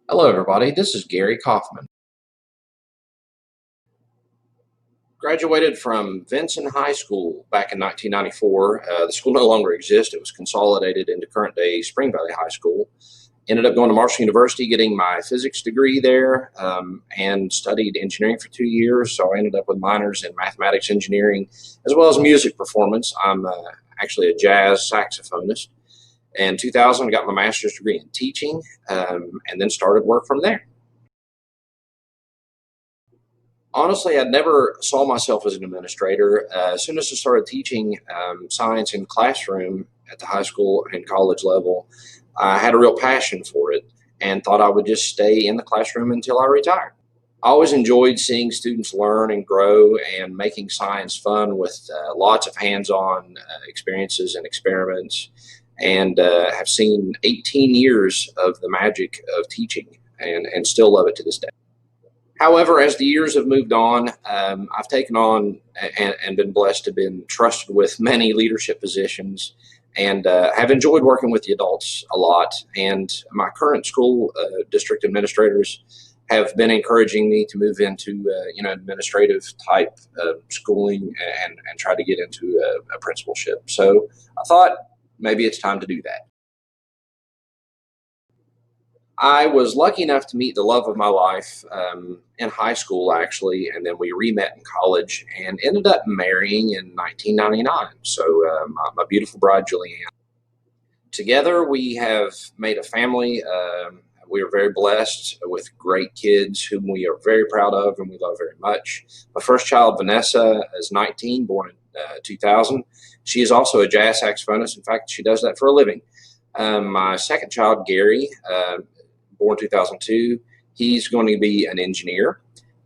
Hello, everybody. This is Gary Coffman. Graduated from Vinson High School back in 1994. The school no longer exists. It was consolidated into current day Spring Valley High School. Ended up going to Marshall University, getting my physics degree there, and studied engineering for 2 years. So I ended up with minors in mathematics, engineering, as well as music performance. I'm actually a jazz saxophonist. In 2000, I got my master's degree in teaching, and then started work from there. Honestly, I never saw myself as an administrator. As soon as I started teaching science in classroom at the high school and college level, I had a real passion for it and thought I would just stay in the classroom until I retired. I always enjoyed seeing students learn and grow and making science fun with lots of hands-on experiences and experiments, and have seen 18 years of the magic of teaching and still love it to this day. However, as the years have moved on, I've taken on and been blessed to have been trusted with many leadership positions, and have enjoyed working with the adults a lot. And my current school district administrators have been encouraging me to move into administrative type schooling and try to get into a principalship. So I thought maybe it's time to do that. I was lucky enough to meet the love of my life in high school, actually, and then we re-met in college and ended up marrying in 1999. So my beautiful bride, Julianne. Together, we have made a family. We are very blessed with great kids whom we are very proud of and we love very much. My first child, Vanessa, is 19, born in 2000. She is also a jazz saxophonist. In fact, she does that for a living. My second child, Gary, born 2002, he's going to be an engineer.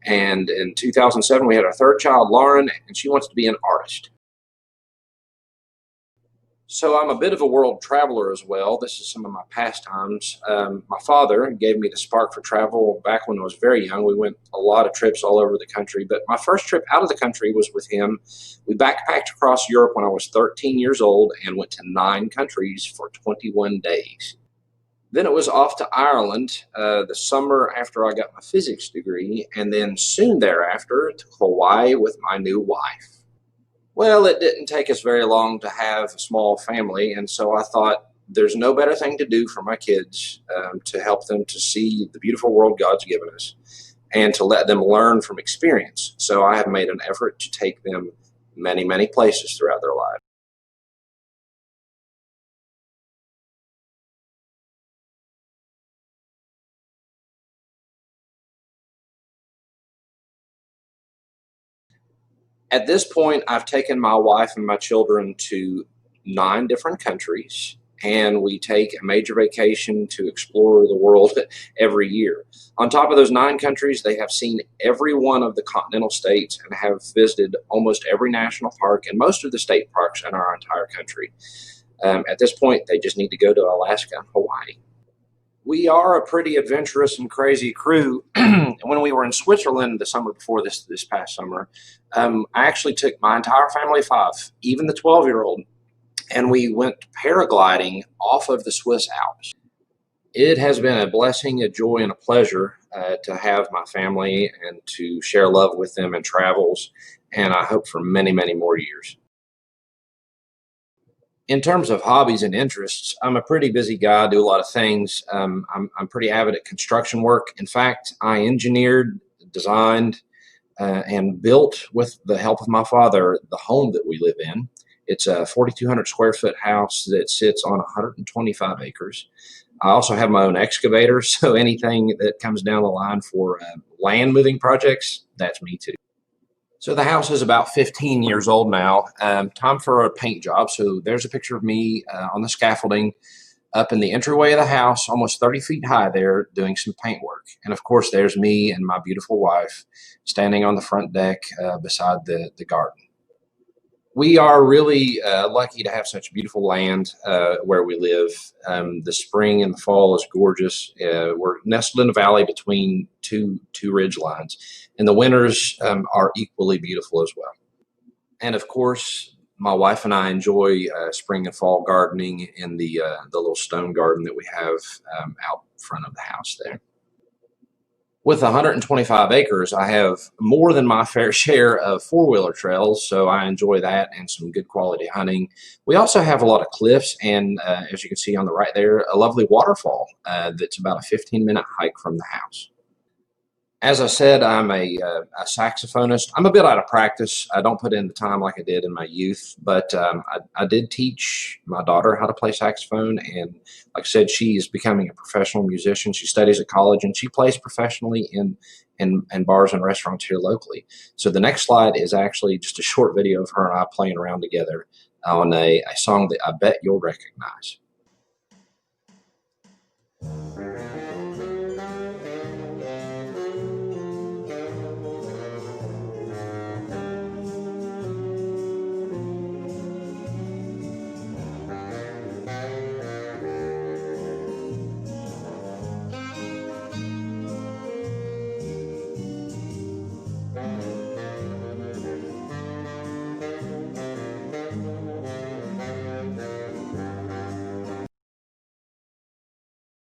And in 2007, we had our third child, Lauren, and she wants to be an artist. So I'm a bit of a world traveler as well. This is some of my pastimes. My father gave me the spark for travel back when I was very young. We went a lot of trips all over the country, but my first trip out of the country was with him. We backpacked across Europe when I was 13 years old and went to 9 countries for 21 days. Then it was off to Ireland the summer after I got my physics degree, and then soon thereafter to Hawaii with my new wife. Well, it didn't take us very long to have a small family, and so I thought there's no better thing to do for my kids to help them to see the beautiful world God's given us and to let them learn from experience. So I have made an effort to take them many, many places throughout their lives. At this point, I've taken my wife and my children to 9 different countries, and we take a major vacation to explore the world every year. On top of those 9 countries, they have seen every one of the continental states and have visited almost every national park and most of the state parks in our entire country. At this point, they just need to go to Alaska and Hawaii. We are a pretty adventurous and crazy crew. When we were in Switzerland the summer before this past summer, I actually took my entire family of 5, even the 12-year-old, and we went paragliding off of the Swiss Alps. It has been a blessing, a joy, and a pleasure to have my family and to share love with them in travels, and I hope for many, many more years. In terms of hobbies and interests, I'm a pretty busy guy. I do a lot of things. I'm pretty avid at construction work. In fact, I engineered, designed, and built with the help of my father the home that we live in. It's a 4,200 square foot house that sits on 125 acres. I also have my own excavator, so anything that comes down the line for land moving projects, that's me too. So the house is about 15 years old now. Time for a paint job. So there's a picture of me on the scaffolding up in the entryway of the house, almost 30 feet high there, doing some paint work. And of course, there's me and my beautiful wife standing on the front deck beside the garden. We are really lucky to have such beautiful land where we live. The spring and the fall is gorgeous. We're nestled in a valley between two ridge lines, and the winters are equally beautiful as well. And of course, my wife and I enjoy spring and fall gardening in the little stone garden that we have out front of the house there. With 125 acres, I have more than my fair share of four-wheeler trails, so I enjoy that and some good quality hunting. We also have a lot of cliffs, and as you can see on the right there, a lovely waterfall that's about a 15-minute hike from the house. As I said, I'm a saxophonist. I'm a bit out of practice. I don't put in the time like I did in my youth, but I did teach my daughter how to play saxophone. And like I said, she is becoming a professional musician. She studies at college and she plays professionally in bars and restaurants here locally. So the next slide is actually just a short video of her and I playing around together on a song that I bet you'll recognize.